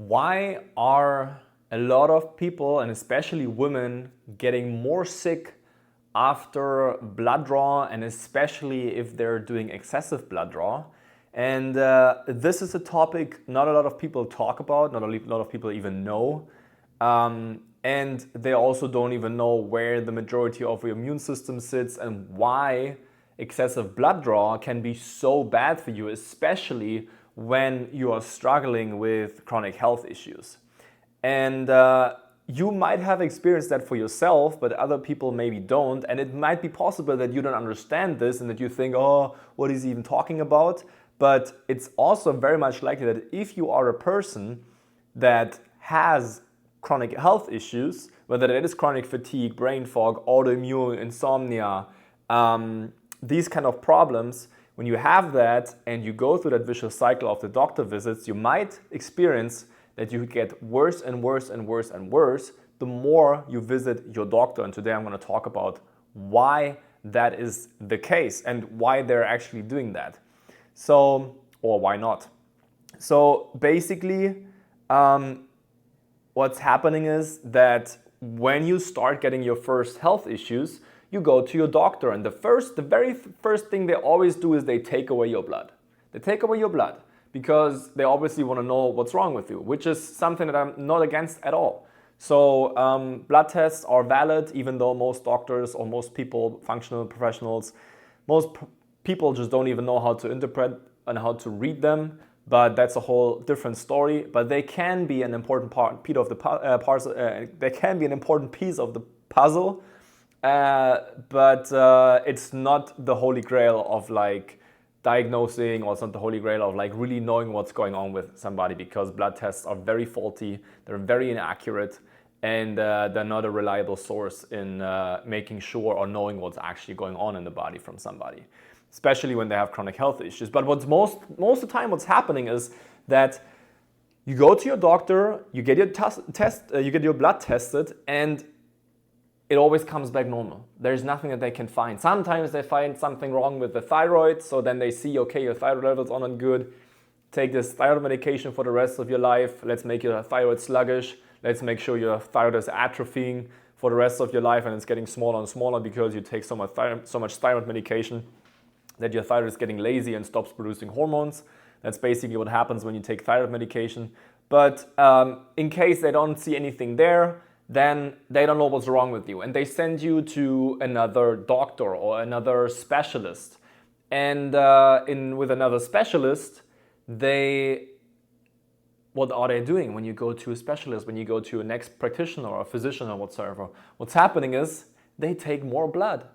Why are a lot of people, and especially women, getting more sick after blood draw, and especially if they're doing excessive blood draw? And this is a topic not a lot of people talk about, not a lot of people even know. And they also don't even know where the majority of your immune system sits and why excessive blood draw can be so bad for you, especially when you are struggling with chronic health issues. And you might have experienced that for yourself, but other people maybe don't. And it might be possible that you don't understand this and that you think, oh, what is he even talking about? But it's also very much likely that if you are a person that has chronic health issues, whether that is chronic fatigue, brain fog, autoimmune, insomnia, these kind of problems, when you have that and you go through that vicious cycle of the doctor visits, you might experience that you get worse and worse and worse and worse the more you visit your doctor. And today I'm going to talk about why that is the case and why they're actually doing that. So, or why not? So basically, what's happening is that when you start getting your first health issues, you go to your doctor, and the very first thing they always do is they take away your blood. They take away your blood because they obviously want to know what's wrong with you, which is something that I'm not against at all. So blood tests are valid, even though most doctors or most people, functional professionals, most people just don't even know how to interpret and how to read them. But that's a whole different story. But they can be an important they can be an important piece of the puzzle. But it's not the holy grail of like diagnosing, or it's not the holy grail of like really knowing what's going on with somebody, because blood tests are very faulty, they're very inaccurate, and they're not a reliable source in making sure or knowing what's actually going on in the body from somebody, especially when they have chronic health issues. But what's most of the time what's happening is that you go to your doctor, you get your you get your blood tested, and it always comes back normal. There's nothing that they can find. Sometimes they find something wrong with the thyroid, so then they see, okay, your thyroid levels are not good. Take this thyroid medication for the rest of your life. Let's make your thyroid sluggish. Let's make sure your thyroid is atrophying for the rest of your life, and it's getting smaller and smaller because you take so much thyroid medication that your thyroid is getting lazy and stops producing hormones. That's basically what happens when you take thyroid medication. But in case they don't see anything there, then they don't know what's wrong with you, and they send you to another doctor or another specialist. And with another specialist, what are they doing when you go to a specialist, when you go to a next practitioner or a physician or whatsoever? What's happening is they take more blood,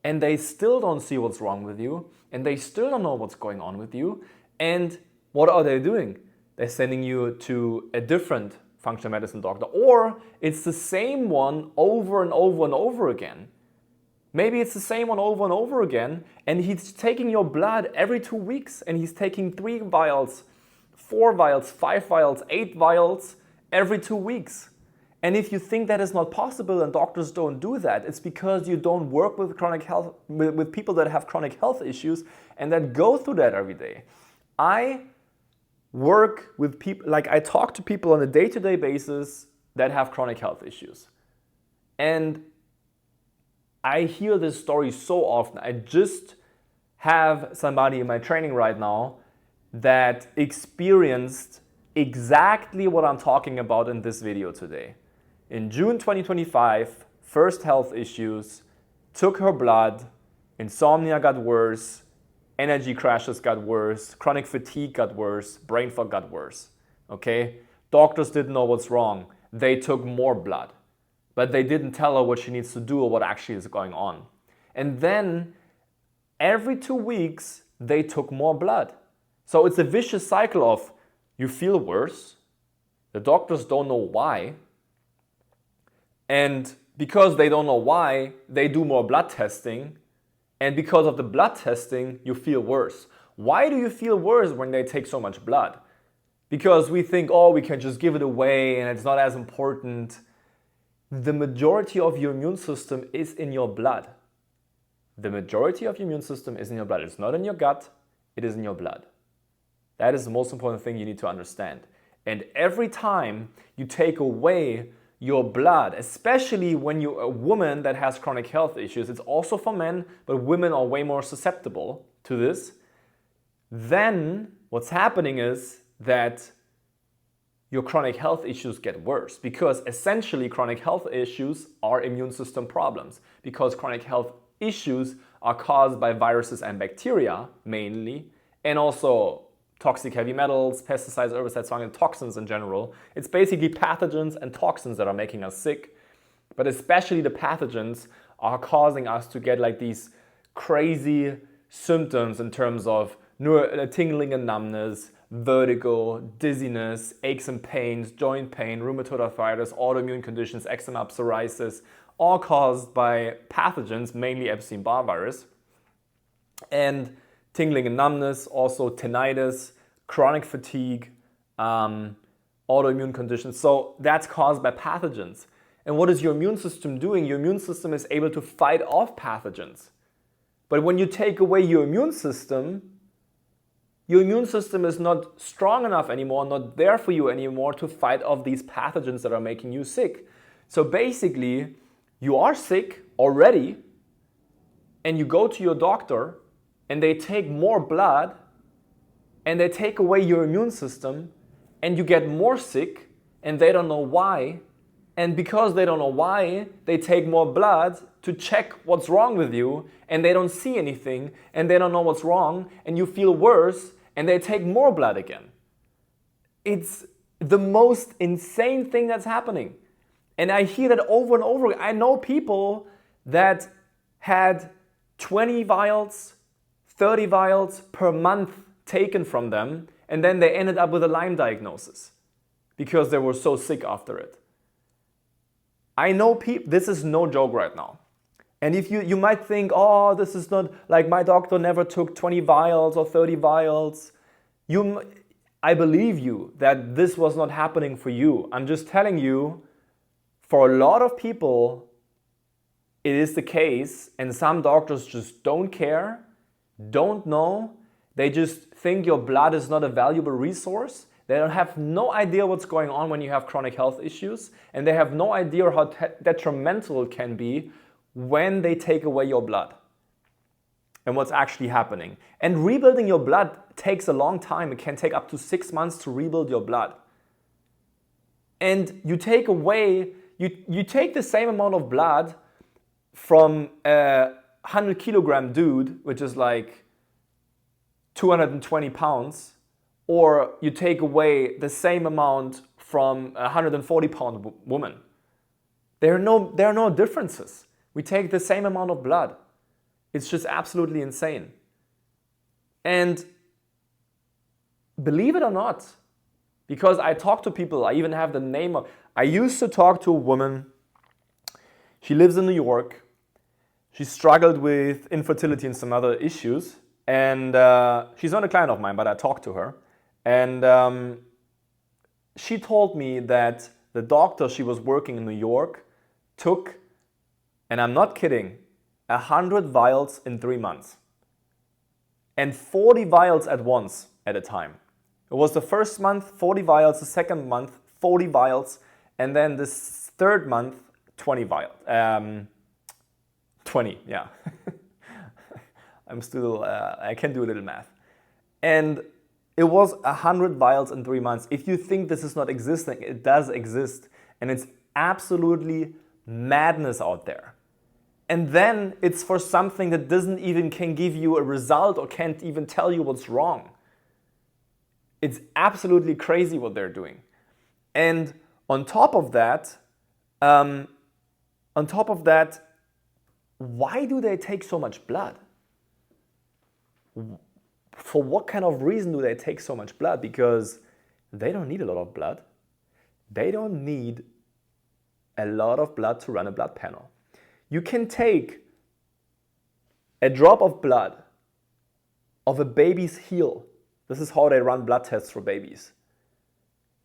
and they still don't see what's wrong with you, and they still don't know what's going on with you. And what are they doing? They're sending you to a different functional medicine doctor, or it's the same one over and over and over again. Maybe it's the same one over and over again, and he's taking your blood every 2 weeks, and he's taking 3 vials, 4 vials, 5 vials, 8 vials every 2 weeks. And if you think that is not possible and doctors don't do that, it's because you don't work with chronic health, with people that have chronic health issues and that go through that every day. I work with people, like I talk to people on a day-to-day basis that have chronic health issues. And I hear this story so often. I just have somebody in my training right now that experienced exactly what I'm talking about in this video today. In June 2025, first health issues, took her blood, insomnia got worse, energy crashes got worse, chronic fatigue got worse, brain fog got worse, okay? Doctors didn't know what's wrong. They took more blood, but they didn't tell her what she needs to do or what actually is going on. And then every 2 weeks, they took more blood. So it's a vicious cycle of you feel worse, the doctors don't know why, and because they don't know why, they do more blood testing. And because of the blood testing, you feel worse. Why do you feel worse when they take so much blood? Because we think, oh, we can just give it away and it's not as important. The majority of your immune system is in your blood. The majority of your immune system is in your blood. It's not in your gut, it is in your blood. That is the most important thing you need to understand. And every time you take away your blood, especially when you're a woman that has chronic health issues, it's also for men, but women are way more susceptible to this, then what's happening is that your chronic health issues get worse, because essentially chronic health issues are immune system problems, because chronic health issues are caused by viruses and bacteria mainly, and also toxic heavy metals, pesticides, herbicides, fungal toxins in general. It's basically pathogens and toxins that are making us sick, but especially the pathogens are causing us to get like these crazy symptoms in terms of tingling and numbness, vertigo, dizziness, aches and pains, joint pain, rheumatoid arthritis, autoimmune conditions, eczema, psoriasis, all caused by pathogens, mainly Epstein-Barr virus. And tingling and numbness, also tinnitus, chronic fatigue, autoimmune conditions. So that's caused by pathogens. And what is your immune system doing? Your immune system is able to fight off pathogens. But when you take away your immune system is not strong enough anymore, not there for you anymore to fight off these pathogens that are making you sick. So basically, you are sick already, and you go to your doctor, and they take more blood, and they take away your immune system, and you get more sick, and they don't know why. And because they don't know why, they take more blood to check what's wrong with you, and they don't see anything, and they don't know what's wrong, and you feel worse, and they take more blood again. It's the most insane thing that's happening. And I hear that over and over. I know people that had 20 vials, 30 vials per month taken from them, and then they ended up with a Lyme diagnosis because they were so sick after it. I know people, this is no joke right now. And if you might think, oh, this is not, like my doctor never took 20 vials or 30 vials. I believe you that this was not happening for you. I'm just telling you, for a lot of people, it is the case, and some doctors just don't care, don't know. They just think your blood is not a valuable resource. They don't have no idea what's going on when you have chronic health issues, and they have no idea how detrimental it can be when they take away your blood and what's actually happening. And rebuilding your blood takes a long time. It can take up to 6 months to rebuild your blood. And you take away, you take the same amount of blood from a 100 kilogram dude, which is like 220 pounds, or you take away the same amount from a 140 pound woman. There are no differences. We take the same amount of blood. It's just absolutely insane. And believe it or not, because I talk to people, I even have the name of, I used to talk to a woman, she lives in New York, she struggled with infertility and some other issues, and she's not a client of mine, but I talked to her, and she told me that the doctor she was working in New York took, and I'm not kidding, 100 vials in 3 months. And 40 vials at once at a time. It was the first month, 40 vials, the second month, 40 vials, and then this third month, 20 vials. 20, yeah. I'm still, I can do a little math. And it was 100 vials in 3 months. If you think this is not existing, it does exist. And it's absolutely madness out there. And then it's for something that doesn't even can give you a result or can't even tell you what's wrong. It's absolutely crazy what they're doing. And on top of that, why do they take so much blood? For what kind of reason do they take so much blood? Because they don't need a lot of blood. They don't need a lot of blood to run a blood panel. You can take a drop of blood of a baby's heel. This is how they run blood tests for babies.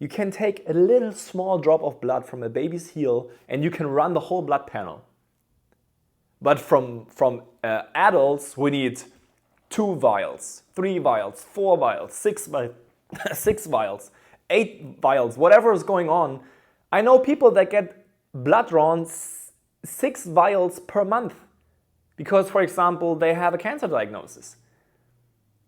You can take a little small drop of blood from a baby's heel and you can run the whole blood panel. But from adults, we need 2 vials, 3 vials, 4 vials, 6 vials. 8 vials, whatever is going on. I know people that get blood drawn 6 vials per month because, for example, they have a cancer diagnosis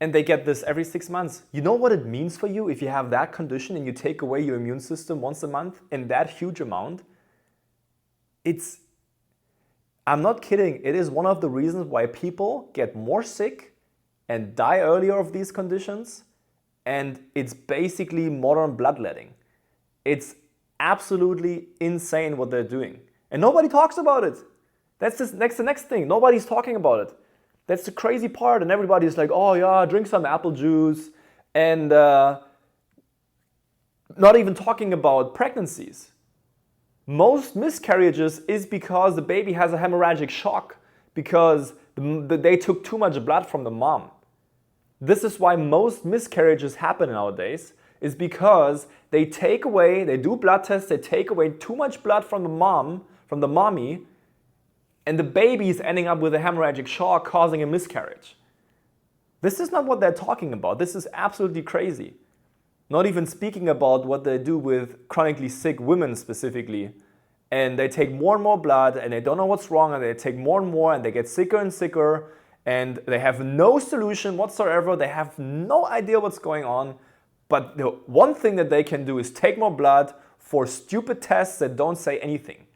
and they get this every 6 months. You know what it means for you if you have that condition and you take away your immune system once a month in that huge amount? I'm not kidding, it is one of the reasons why people get more sick and die earlier of these conditions, and it's basically modern bloodletting. It's absolutely insane what they're doing. And nobody talks about it. That's the next thing. Nobody's talking about it. That's the crazy part. And everybody's like, oh yeah, drink some apple juice. And not even talking about pregnancies. Most miscarriages is because the baby has a hemorrhagic shock because they took too much blood from the mom. This is why most miscarriages happen nowadays, is because they do blood tests, they take away too much blood from the mommy, and the baby is ending up with a hemorrhagic shock causing a miscarriage. This is not what they're talking about. This is absolutely crazy. Not even speaking about what they do with chronically sick women specifically. And they take more and more blood and they don't know what's wrong and they take more and more and they get sicker and sicker and they have no solution whatsoever. They have no idea what's going on. But the one thing that they can do is take more blood for stupid tests that don't say anything.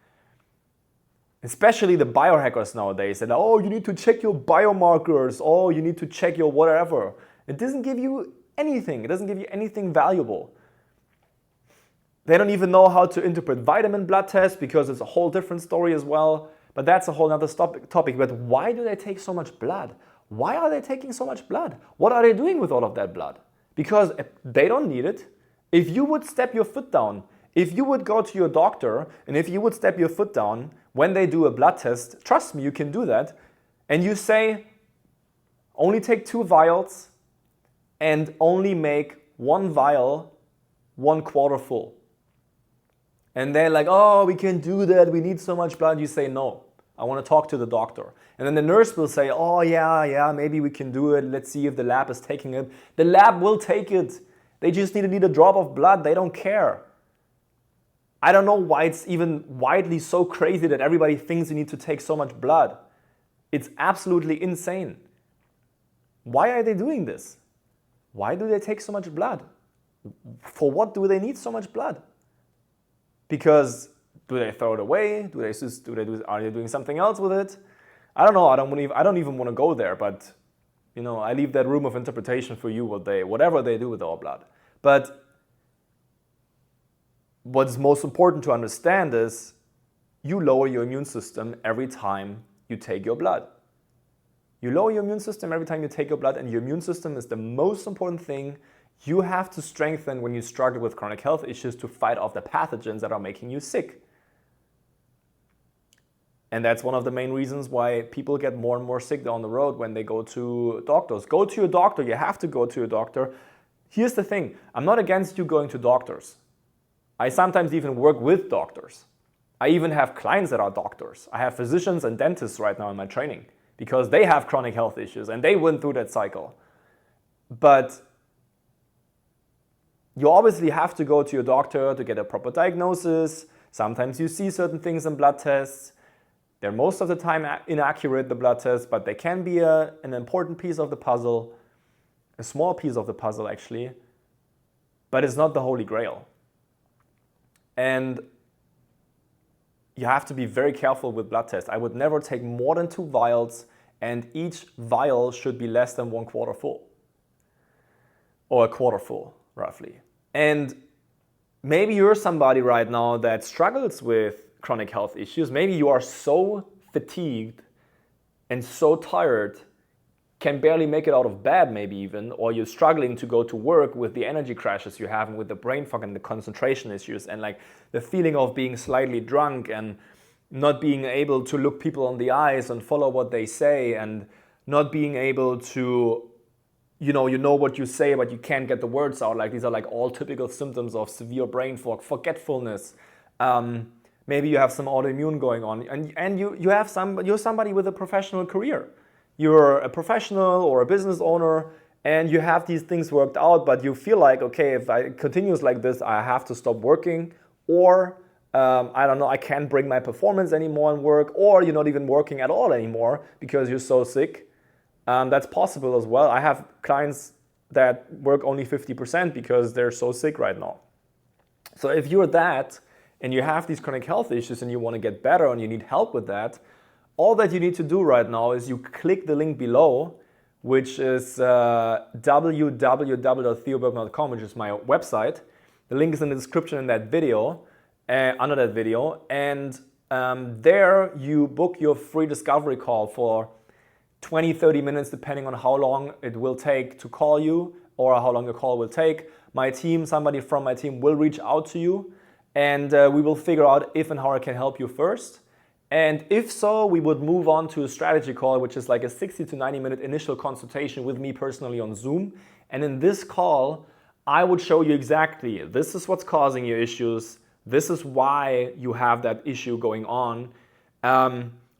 Especially the biohackers nowadays that, oh, you need to check your biomarkers, oh, you need to check your whatever. It doesn't give you anything. It doesn't give you anything valuable. They don't even know how to interpret vitamin blood tests because it's a whole different story as well. But that's a whole other topic. But why do they take so much blood? Why are they taking so much blood? What are they doing with all of that blood? Because they don't need it. If you would step your foot down, if you would go to your doctor and if you would step your foot down when they do a blood test, trust me, you can do that. And you say, only take 2 vials and only make 1 vial 1/4 full. And they're like, oh, we can do that, we need so much blood. You say, no, I want to talk to the doctor. And then the nurse will say, oh yeah, maybe we can do it. Let's see if the lab is taking it. The lab will take it. They just need a drop of blood. They don't care. I don't know why it's even widely so crazy that everybody thinks you need to take so much blood. It's absolutely insane. Why are they doing this? Why do they take so much blood? For what do they need so much blood? Because do they throw it away? Are they doing something else with it? I don't know. I don't even want to go there. But I leave that room of interpretation for you. Whatever they do with our blood. But what's most important to understand is you lower your immune system every time you take your blood. You lower your immune system every time you take your blood, and your immune system is the most important thing you have to strengthen when you struggle with chronic health issues to fight off the pathogens that are making you sick. And that's one of the main reasons why people get more and more sick down the road when they go to doctors. Go to your doctor. You have to go to your doctor. Here's the thing. I'm not against you going to doctors. I sometimes even work with doctors. I even have clients that are doctors. I have physicians and dentists right now in my training because they have chronic health issues and they went through that cycle. But you obviously have to go to your doctor to get a proper diagnosis. Sometimes you see certain things in blood tests. They're most of the time inaccurate, the blood tests, but they can be an important piece of the puzzle, a small piece of the puzzle actually, but it's not the Holy Grail. And you have to be very careful with blood tests. I would never take more than 2 vials, and each vial should be less than 1/4 full. Or 1/4 full, roughly. And maybe you're somebody right now that struggles with chronic health issues. Maybe you are so fatigued and so tired, can barely make it out of bed maybe even, or you're struggling to go to work with the energy crashes you're having with the brain fog and the concentration issues and like the feeling of being slightly drunk and not being able to look people in the eyes and follow what they say and not being able to, you know what you say but you can't get the words out. Like these are like all typical symptoms of severe brain fog, forgetfulness. Maybe you have some autoimmune going on and you're somebody with a professional career. You're a professional or a business owner and you have these things worked out, but you feel like, okay, if it continues like this, I have to stop working, or I don't know, I can't bring my performance anymore in work, or you're not even working at all anymore because you're so sick. That's possible as well. I have clients that work only 50% because they're so sick right now. So if you're that, and you have these chronic health issues and you want to get better and you need help with that, all that you need to do right now is you click the link below, which is www.theobergmann.com, which is my website. The link is in the description in that video, under that video, and there you book your free discovery call for 20-30 minutes, depending on how long it will take to call you or how long the call will take. My team, somebody from my team will reach out to you, and we will figure out if and how I can help you first. And if so, we would move on to a strategy call, which is like a 60 to 90 minute initial consultation with me personally on Zoom. And in this call, I would show you exactly, this is what's causing your issues. This is why you have that issue going on.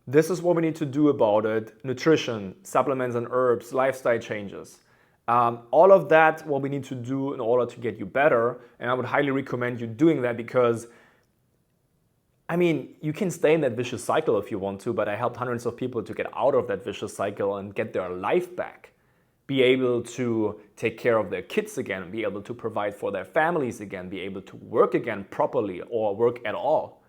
This is what we need to do about it. Nutrition, supplements and herbs, lifestyle changes. All of that, what we need to do in order to get you better. And I would highly recommend you doing that because, I mean, you can stay in that vicious cycle if you want to, but I helped hundreds of people to get out of that vicious cycle and get their life back. Be able to take care of their kids again, be able to provide for their families again, be able to work again properly or work at all.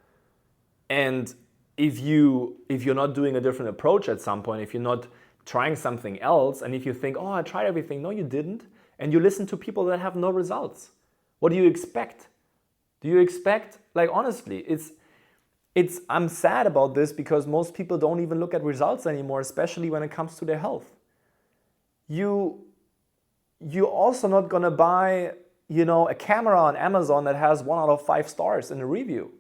And if you're not doing a different approach at some point, if you're not trying something else, and if you think, oh, I tried everything, no, you didn't, and you listen to people that have no results, what do you expect? Do you expect, like, honestly, I'm sad about this because most people don't even look at results anymore, especially when it comes to their health. You're also not gonna buy, a camera on Amazon that has 1 out of 5 stars in a review.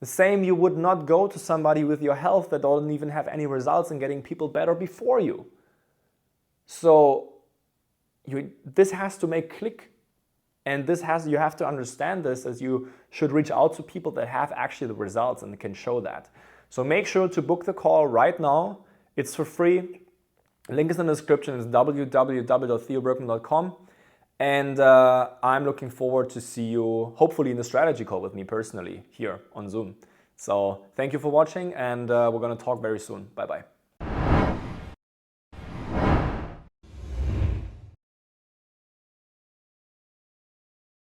The same, you would not go to somebody with your health that doesn't even have any results in getting people better before you. So this has to make click. And you have to understand this, as you should reach out to people that have actually the results and can show that. So make sure to book the call right now. It's for free. Link is in the description. It's www.theobergmann.com. And I'm looking forward to see you, hopefully, in the strategy call with me personally here on Zoom. So thank you for watching, and we're going to talk very soon. Bye-bye.